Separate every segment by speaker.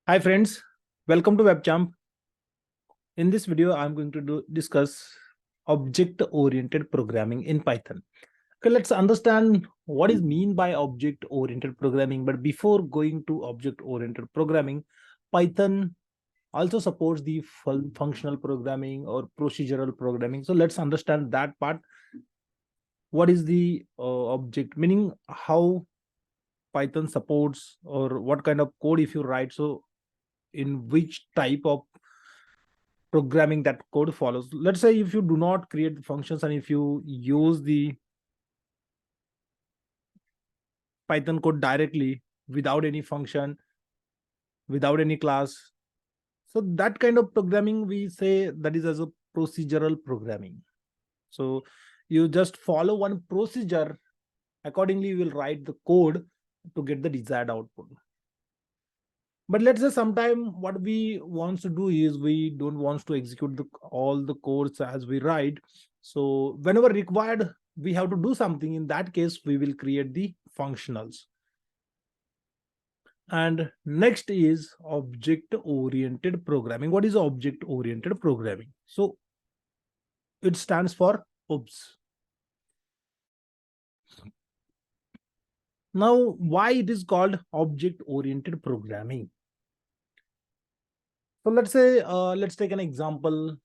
Speaker 1: Hi friends, welcome to WebChamp. In this video, I'm going to discuss object-oriented programming in Python. Okay, let's understand what is mean by object-oriented programming. But before going to object-oriented programming, Python also supports the functional programming or procedural programming. So let's understand that part. What is the object, meaning how Python supports or what kind of code if you write. So in which type of programming that code follows. Let's say if you do not create the functions and if you use the Python code directly without any function, without any class. So that kind of programming we say that is as a procedural programming. So you just follow one procedure, accordingly you will write the code to get the desired output. But let's say sometime what we want to do is we don't want to execute all the codes as we write. So whenever required, we have to do something. In that case, we will create the functionals. And next is object-oriented programming. What is object-oriented programming? So it stands for OBS. Now, why it is called object-oriented programming? So let's say, let's take an example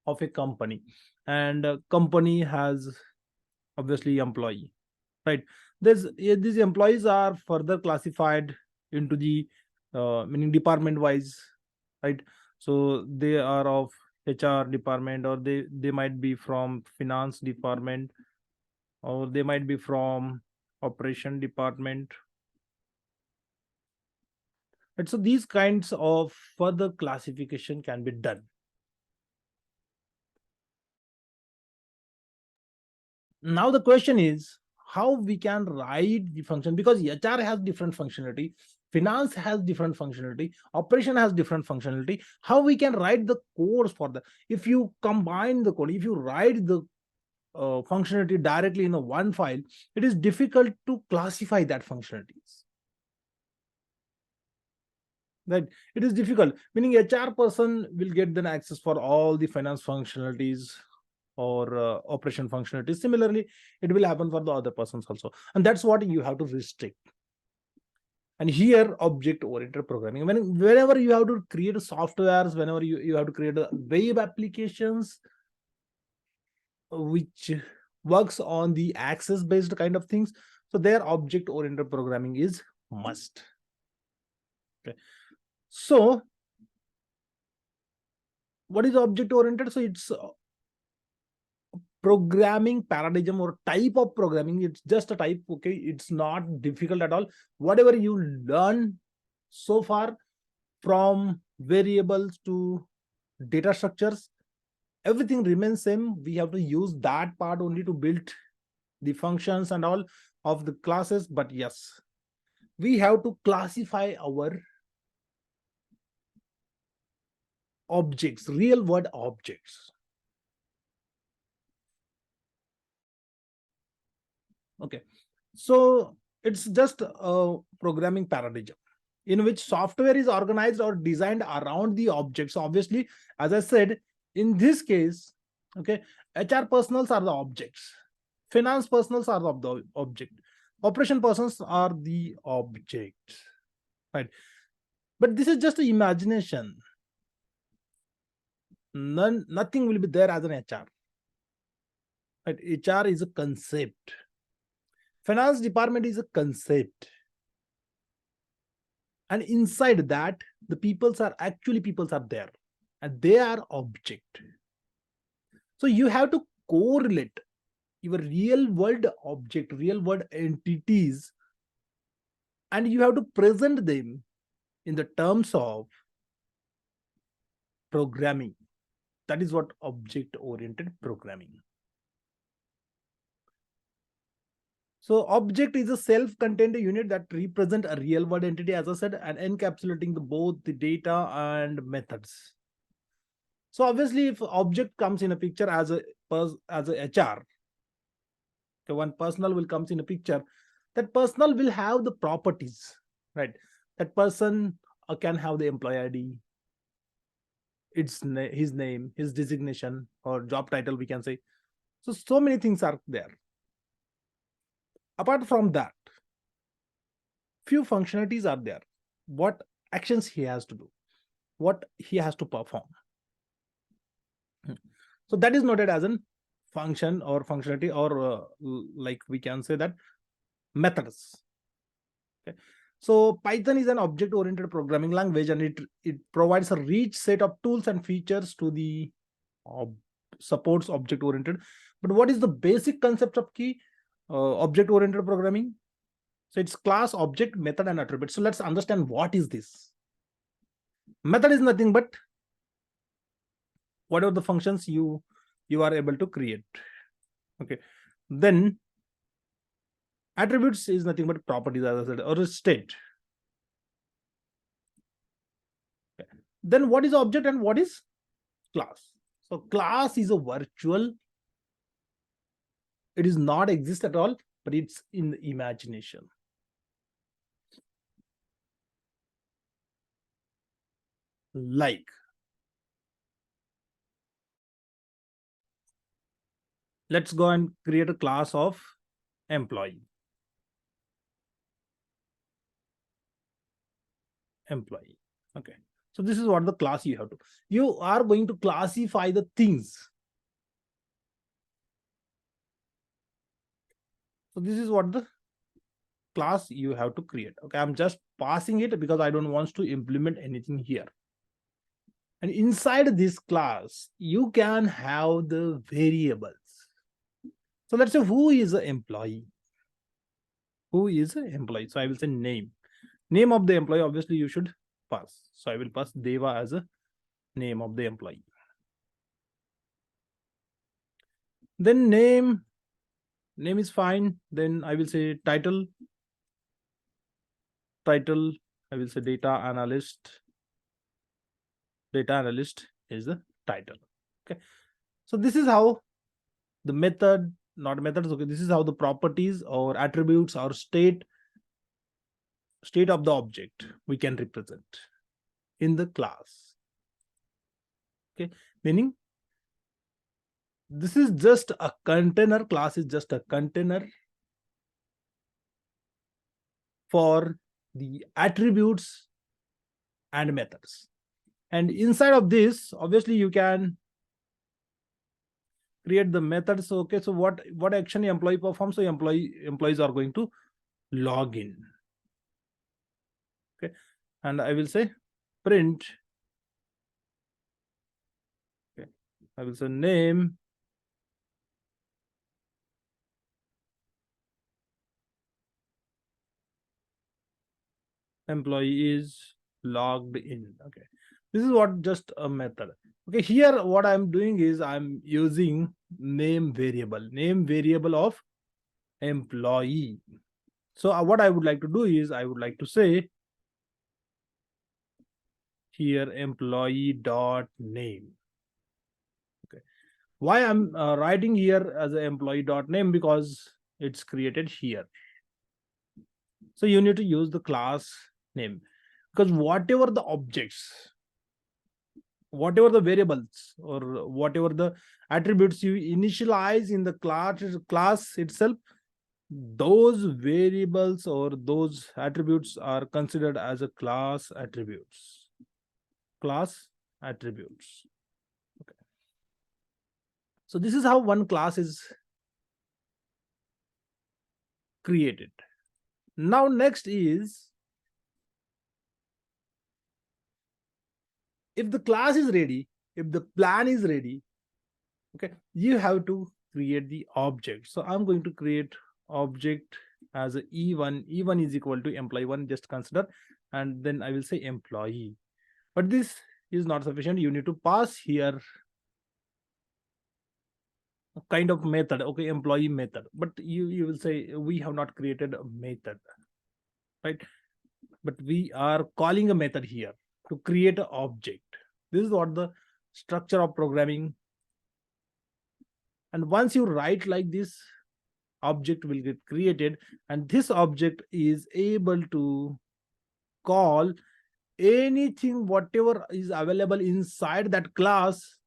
Speaker 1: of a company, and a company has obviously employee, right? These employees are further classified into the meaning department wise, right? So they are of HR department, or they might be from finance department, or they might be from operation department, right? So these kinds of further classification can be done. Now the question is how we can write the function, because HR has different functionality, finance has different functionality, operation has different functionality. How we can write the codes for that? If you combine the code, if you write the functionality directly in a one file, it is difficult to classify that functionalities, right? It is difficult, meaning HR person will get then access for all the finance functionalities or operation functionalities. Similarly, it will happen for the other persons also, and that's what you have to restrict. And here object oriented programming, whenever you have to create softwares, whenever you have to create web applications which works on the access based kind of things, so their object oriented programming is must. Okay, so what is object oriented? So it's programming paradigm or type of programming. It's just a type. Okay, it's not difficult at all. Whatever you learn so far, from variables to data structures, everything remains same. We have to use that part only to build the functions and all of the classes. But yes, we have to classify our objects, real world objects. Okay, so it's just a programming paradigm in which software is organized or designed around the objects. So obviously, as I said, in this case, okay, HR personals are the objects, finance personals are the object, operation persons are the objects, right? But this is just an imagination. Nothing will be there as an HR, right? HR is a concept, finance department is a concept, and inside that the peoples are there, and they are object. So you have to correlate your real world object, real world entities, and you have to present them in the terms of programming. That is what object oriented programming. So object is a self-contained unit that represent a real world entity, as I said, and encapsulating both the data and methods. So obviously, if object comes in a picture as a HR, okay, one personal will comes in a picture, that personal will have the properties, right? That person can have the employee ID, his name, his designation, or job title, we can say. So many things are there. Apart from that, few functionalities are there. What actions he has to do, what he has to perform. So that is noted as a function or functionality, or like we can say that methods. Okay. So Python is an object-oriented programming language, and it provides a rich set of tools and features to the supports object-oriented. But what is the basic concept of key object-oriented programming? So it's class, object, method, and attribute. So let's understand what is this. Method is nothing but whatever the functions you are able to create. Okay. Then attributes is nothing but properties, as I said, or a state. Okay. Then what is object and what is class? So class is a virtual. It is not exist at all, but it's in the imagination. Like, let's go and create a class of employee. Okay. So this is what the class you have to. You are going to classify the things. So this is what the class you have to create. Okay, I'm just passing it because I don't want to implement anything here. And inside this class, you can have the variables. So let's say who is an employee. Who is an employee? So I will say name. Name of the employee, obviously you should pass. So I will pass Deva as a name of the employee. Then name is fine. Then I will say title. I will say data analyst. Data analyst is the title. Okay. So this is how the method, not methods. Okay. This is how the properties or attributes or state of the object we can represent in the class. Okay. Meaning this is just a container. Class is just a container for the attributes and methods. And inside of this, obviously you can create the methods. Okay, so what action employee performs? So employees are going to log in. Okay, and I will say print. Okay, I will say name. Employee is logged in. Okay, this is what just a method. Okay, here what I'm doing is I'm using name variable of employee. So what I would like to do is I would like to say here employee dot name. Okay, why I'm writing here as an employee dot name? Because it's created here. So you need to use the class name, because whatever the objects, whatever the variables, or whatever the attributes you initialize in the class itself, those variables or those attributes are considered as a class attributes. Okay. So this is how one class is created. Now next is, if the class is ready, if the plan is ready, okay, you have to create the object. So I'm going to create object as a e1. E1 is equal to employee1, just consider, and then I will say employee. But this is not sufficient. You need to pass here a kind of method. Okay, employee method. But you will say we have not created a method, right? But we are calling a method here to create an object. This is what the structure of programming. And once you write like this, object will get created, and this object is able to call anything whatever is available inside that class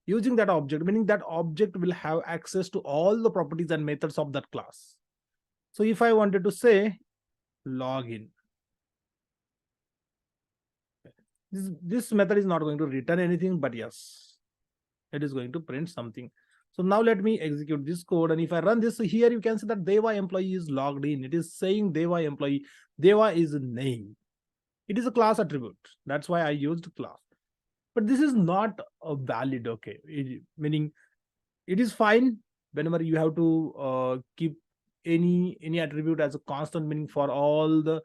Speaker 1: using that object, meaning that object will have access to all the properties and methods of that class. So if I wanted to say login, this method is not going to return anything, but yes, it is going to print something. So now let me execute this code, and if I run this, so here you can see that Deva employee is logged in. It is saying Deva employee. Deva is a name. It is a class attribute. That's why I used class. But this is not a valid, okay? Meaning it is fine whenever you have to keep any attribute as a constant, meaning for all the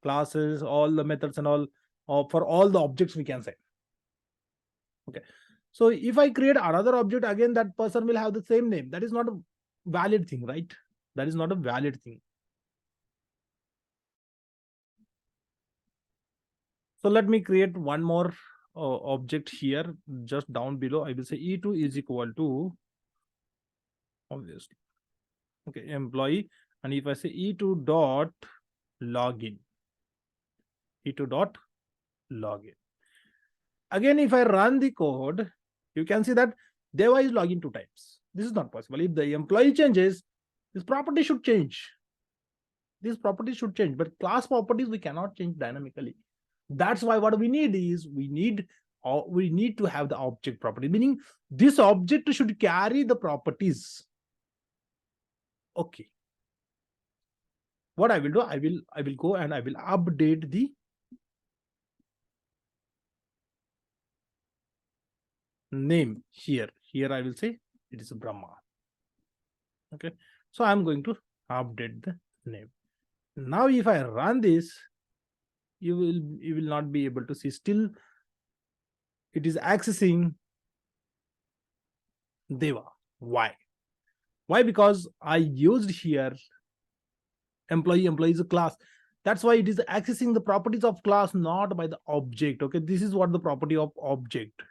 Speaker 1: classes, all the methods, and all, or for all the objects we can say. Okay, so if I create another object, again that person will have the same name. That is not a valid thing, right? That is not a valid thing. So let me create one more object here, just down below. I will say e2 is equal to, obviously, okay, employee. And if I say e2 dot login, e2 dot login, again if I run the code, you can see that Deva is login 2 times. This is not possible. If the employee changes, this property should change. This property should change, but class properties we cannot change dynamically. That's why what we need is we need to have the object property, meaning this object should carry the properties. Okay, what I will do, I will go and I will update the name here. Here I will say it is Brahma. Okay, so I'm going to update the name. Now if I run this, you will not be able to see. Still it is accessing Deva. Why? Because I used here employee is a class. That's why it is accessing the properties of class, not by the object. Okay, this is what the property of object,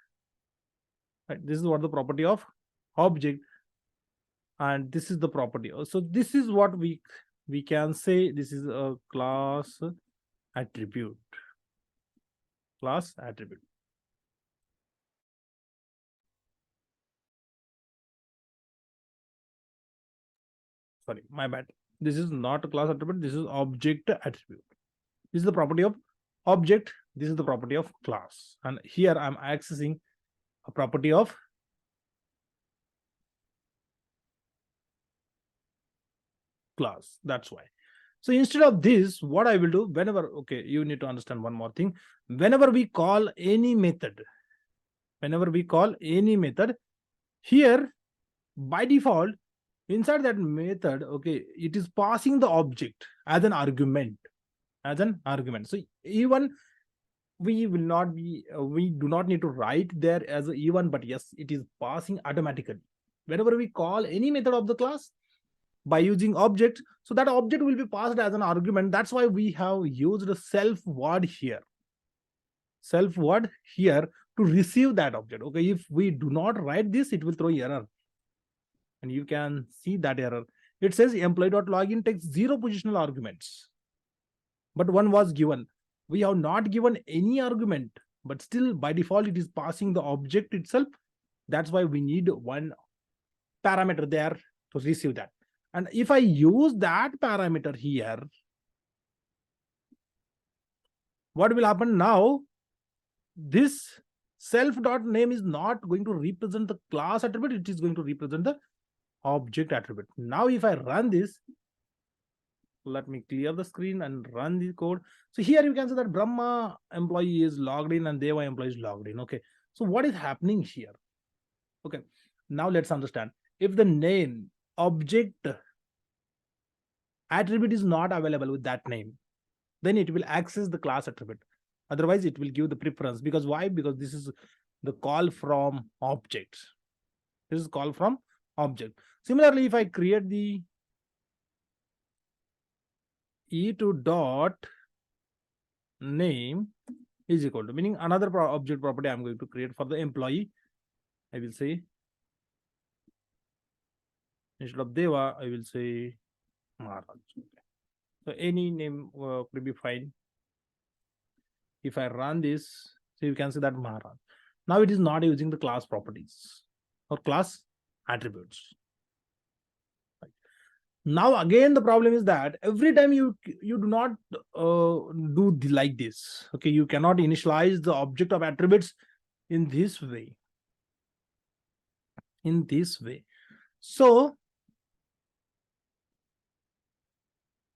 Speaker 1: right? This is what the property of object, and this is the property. So this is what we can say this is a class attribute. Class attribute. Sorry, my bad. This is not a class attribute. This is object attribute. This is the property of object. This is the property of class. And here I'm accessing a property of class. That's why. So instead of this, what I will do, whenever, okay, you need to understand one more thing. Whenever we call any method, here by default, inside that method, okay, it is passing the object as an argument. So even we will not be, we do not need to write there as a even, but yes, it is passing automatically. Whenever we call any method of the class by using object, so that object will be passed as an argument. That's why we have used a self word here. To receive that object. Okay, if we do not write this, it will throw error. And you can see that error. It says employee.login takes 0 positional arguments, but one was given. We have not given any argument, but still by default it is passing the object itself. That's why we need one parameter there to receive that. And if I use that parameter here, what will happen now? This self.name is not going to represent the class attribute. It is going to represent the object attribute. Now if I run this, let me clear the screen and run the code. So here you can see that Brahma employee is logged in and Deva employee is logged in. Okay, so what is happening here? Okay, now let's understand. If the name object attribute is not available with that name, then it will access the class attribute. Otherwise it will give the preference. Because why? Because this is the call from objects. This is call from object. Similarly, if I create the e2 dot name is equal to, meaning another object property I'm going to create for the employee. I will say, instead of Deva, I will say Maharaj. So any name could be fine. If I run this, so you can see that Maharaj. Now it is not using the class properties or class attributes. Right. Now again, the problem is that every time you do not like this. Okay, you cannot initialize the object of attributes in this way. So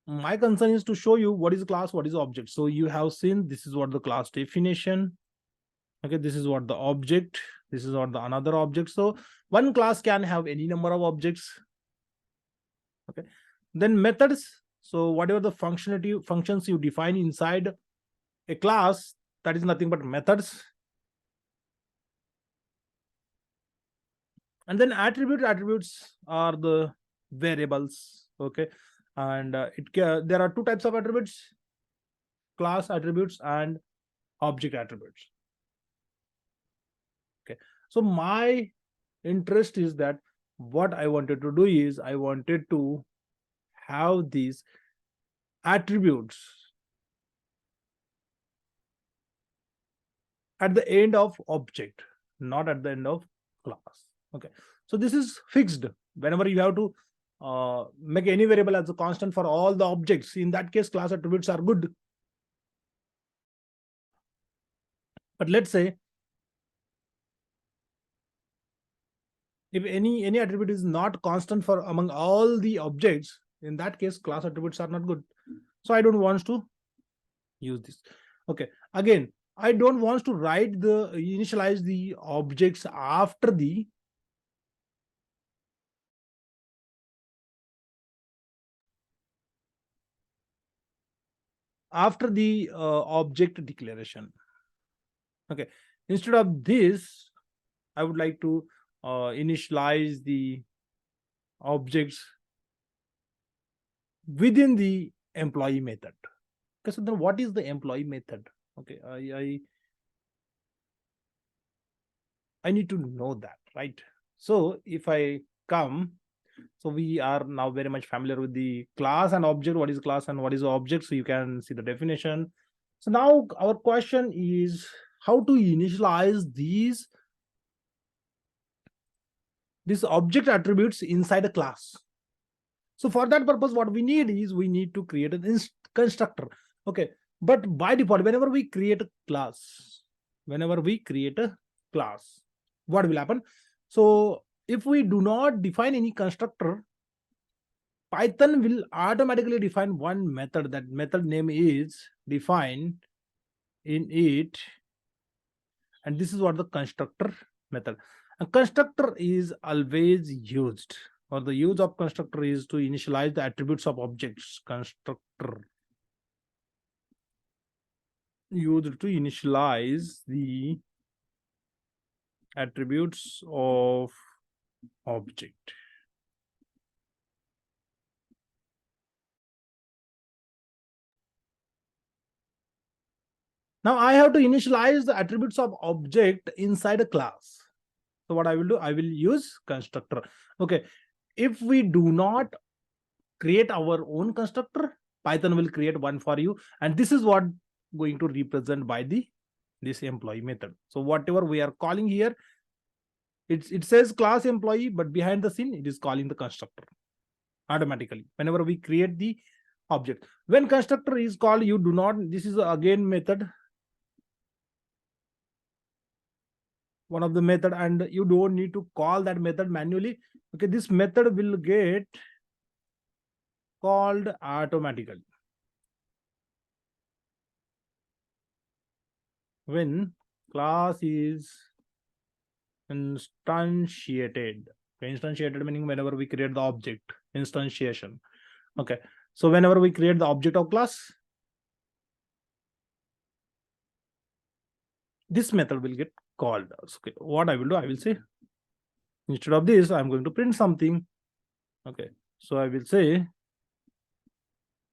Speaker 1: my concern is to show you what is class, what is object. So you have seen this is what the class definition. Okay, this is what the object, this is what the another object. So one class can have any number of objects. Okay, then methods. So whatever the functions you define inside a class, that is nothing but methods. And then attributes are the variables. Okay, and there are two types of attributes: class attributes and object attributes. Okay, so my interest is that what I wanted to do is I wanted to have these attributes at the end of object, not at the end of class. Okay, so this is fixed. Whenever you have to make any variable as a constant for all the objects, in that case class attributes are good. But let's say if any attribute is not constant for among all the objects, in that case class attributes are not good. So I don't want to use this. Okay, again, I don't want to initialize the objects after the object declaration. Okay, instead of this, I would like to initialize the objects within the employee method. Okay, so then what is the employee method? Okay, I need to know that, right? So if I come, so we are now very much familiar with the class and object. What is class and what is object? So you can see the definition. So now our question is how to initialize these object attributes inside a class. So for that purpose, what we need is we need to create an constructor. Okay, but by default, whenever we create a class, what will happen? So if we do not define any constructor, Python will automatically define one method. That method name is define in it, and this is what the constructor method. A constructor is always used, or the use of constructor is to initialize the attributes of objects. Constructor used to initialize the attributes of object. Now I have to initialize the attributes of object inside a class. So what I will do, I will use constructor. Okay, if we do not create our own constructor, Python will create one for you, and this is what going to represent by this employee method. So whatever we are calling here, it says class employee, but behind the scene it is calling the constructor automatically whenever we create the object. When constructor is called, you do not, this is again method, one of the method, and you don't need to call that method manually. Okay, this method will get called automatically when class is instantiated. Okay, instantiated meaning whenever we create the object, instantiation. Okay, so whenever we create the object of class, this method will get called. Okay, what I will do, I will say, instead of this, I'm going to print something. Okay, so I will say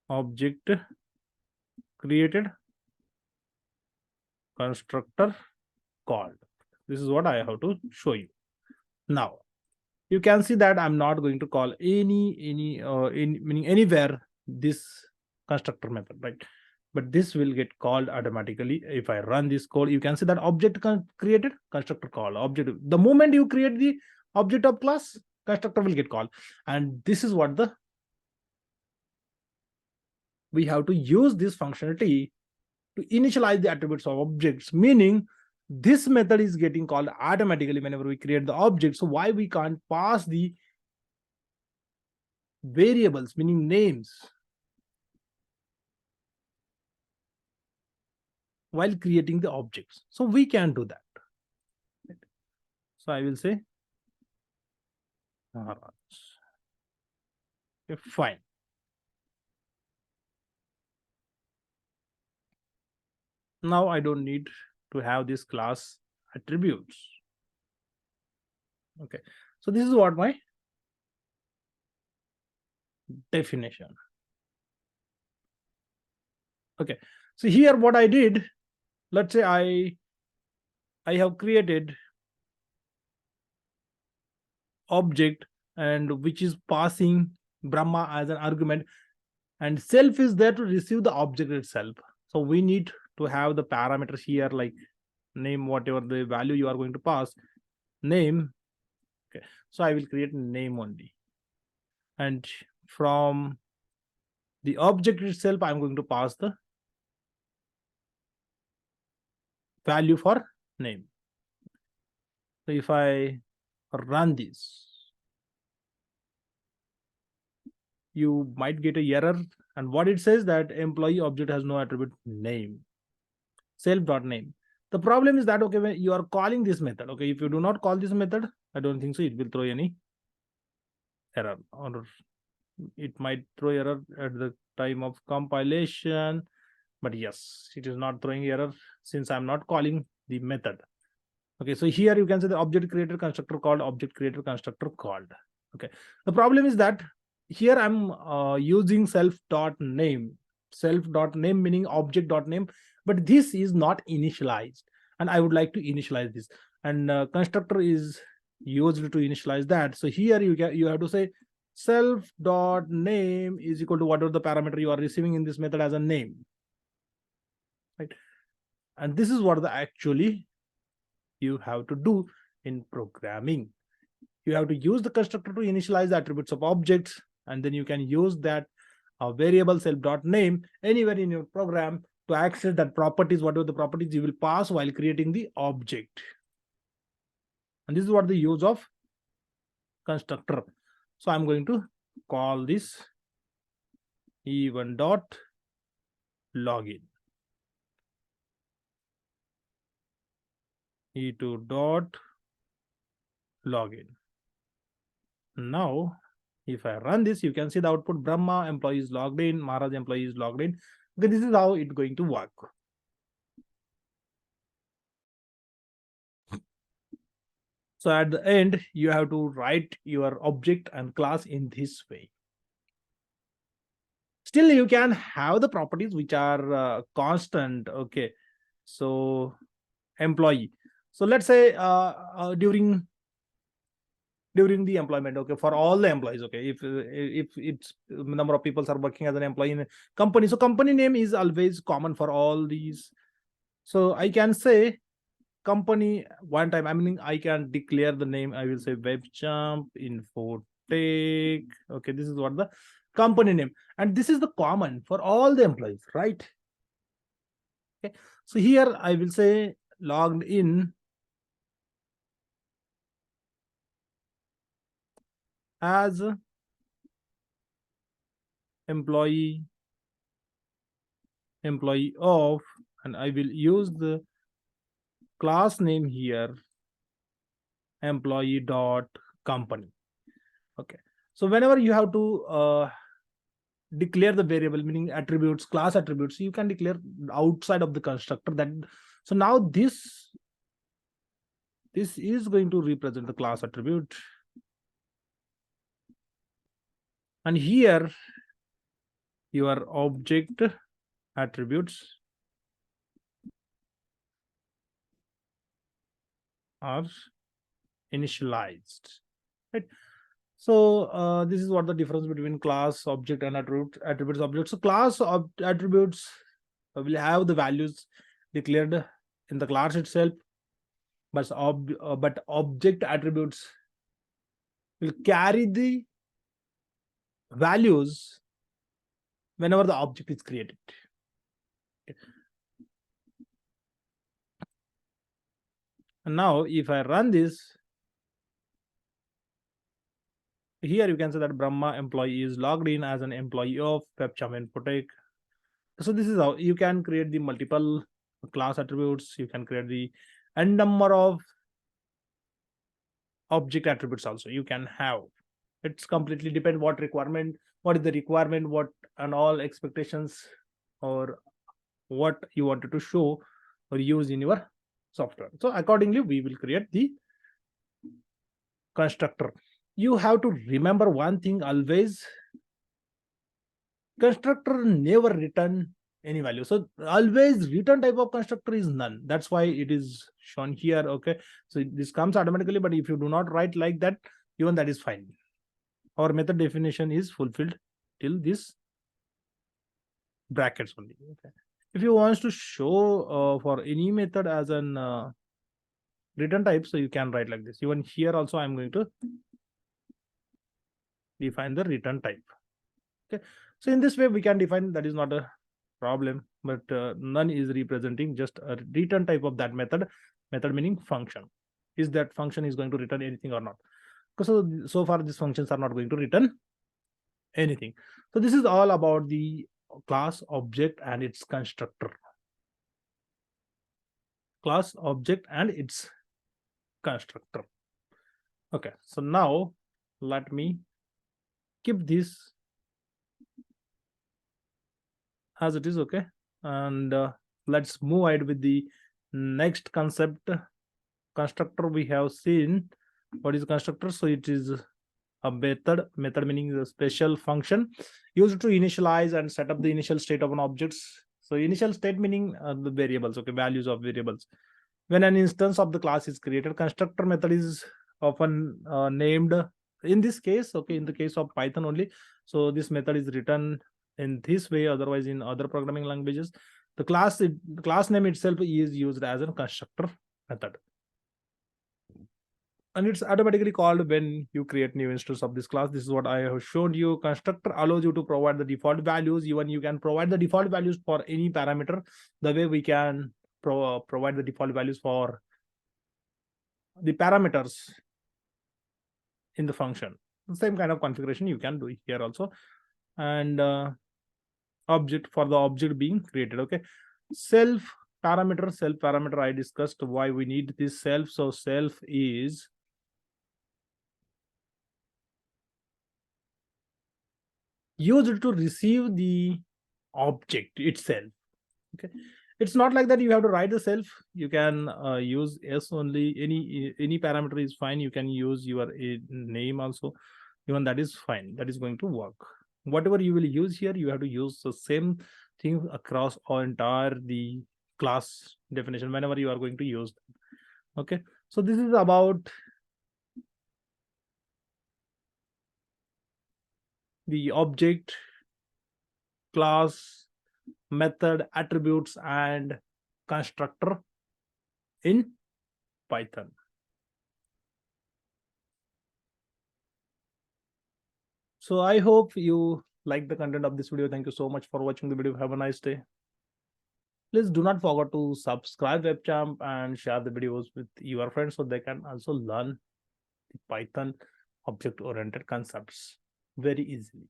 Speaker 1: object created, constructor called. This is what I have to show you. Now you can see that I'm not going to call any meaning anywhere this constructor method, right? but this will get called automatically. If I run this code, you can see that object created, constructor called object. The moment you create the object of class, constructor will get called. And this is what we have to use this functionality to initialize the attributes of objects, meaning this method is getting called automatically whenever we create the object. So why we can't pass the variables, meaning names, while creating the objects? So we can do that. So I will say okay, fine. Now I don't need to have this class attributes. Okay, so this is what my definition. Okay, so here what I did, let's say I have created object and which is passing Brahma as an argument, and self is there to receive the object itself. So we need to have the parameters here, like name, whatever the value you are going to pass, name. Okay, so I will create name only, and from the object itself I'm going to pass the value for name. So if I run this, you might get a error, and what it says that employee object has no attribute name, self.name. The problem is that, okay, when you are calling this method, okay, if you do not call this method, I don't think so it will throw any error, or it might throw error at the time of compilation, but yes, it is not throwing error since I'm not calling the method. Okay, so here you can say the object creator constructor called, object creator constructor called. Okay, the problem is that here I'm using self.name, self.name meaning object.name, but this is not initialized, and I would like to initialize this, and constructor is used to initialize that. So here you have to say self.name is equal to whatever the parameter you are receiving in this method as a name, right? And this is what the actually you have to do in programming. You have to use the constructor to initialize the attributes of objects, and then you can use that variable self.name anywhere in your program to access that properties, whatever the properties you will pass while creating the object. And this is what the use of constructor. So I'm going to call this e1.login, e2.login. Now if I run this, you can see the output Brahma employee is logged in, Maharaj employee is logged in. Okay, this is how it's going to work. So at the end, you have to write your object and class in this way. Still, you can have the properties which are constant. Okay, so employee. So let's say during the employment, okay, for all the employees, okay, if it's number of people are working as an employee in a company, so company name is always common for all these. So I can say company one time, I mean I can declare the name, I will say WebJump Infotech. Okay, this is what the company name, and this is the common for all the employees, right? Okay, so here I will say logged in as employee of, and I will use the class name here employee dot company. Okay, so whenever you have to declare the variable, meaning attributes, class attributes, you can declare outside of the constructor. That so now this is going to represent the class attribute, and here your object attributes are initialized, right? So this is what the difference between class object and attributes object. So class attributes will have the values declared in the class itself, but object attributes will carry the values whenever the object is created. And now if I run this, here you can say that Brahma employee is logged in as an employee of WebChamp Infotech. So this is how you can create the multiple class attributes. You can create the n number of object attributes also you can have. It's completely depend what requirement, what is the requirement, what and all expectations, or what you wanted to show or use in your software. So accordingly we will create the constructor. You have to remember one thing always: constructor never return any value. So always return type of constructor is none. That's why it is shown here. Okay, so this comes automatically, but if you do not write like that, even that is fine. Our method definition is fulfilled till this brackets only. Okay, if you want to show for any method as an return type, so you can write like this. Even here also I'm going to define the return type. Okay, so in this way we can define, that is not a problem, but none is representing just a return type of that method. Method meaning function. Is that function is going to return anything or not? Because so far these functions are not going to return anything. So this is all about the class, object, and its constructor. Class, object, and its constructor. Okay, so now let me keep this as it is. Okay, and let's move ahead with the next concept. Constructor we have seen. What is constructor? So it is a method meaning a special function used to initialize and set up the initial state of an object. So initial state meaning the variables, okay, values of variables. When an instance of the class is created, constructor method is often named in this case, okay, in the case of Python only. So this method is written in this way. Otherwise in other programming languages, the class name itself is used as a constructor method, and it's automatically called when you create new instance of this class. This is what I have shown you. Constructor allows you to provide the default values. Even you can provide the default values for any parameter, the way we can provide the default values for the parameters in the function. The same kind of configuration you can do here also. And object, for the object being created. Okay, self parameter I discussed why we need this self. So self is used to receive the object itself. Okay, it's not like that you have to write the self. You can use s only. Any parameter is fine. You can use your name also. Even that is fine. That is going to work. Whatever you will use here, you have to use the same thing across all entire the class definition whenever you are going to use them. Okay, so this is about the object, class, method, attributes, and constructor in Python. So I hope you like the content of this video. Thank you so much for watching the video. Have a nice day. Please do not forget to subscribe WebChamp and share the videos with your friends so they can also learn the Python object-oriented concepts very easily.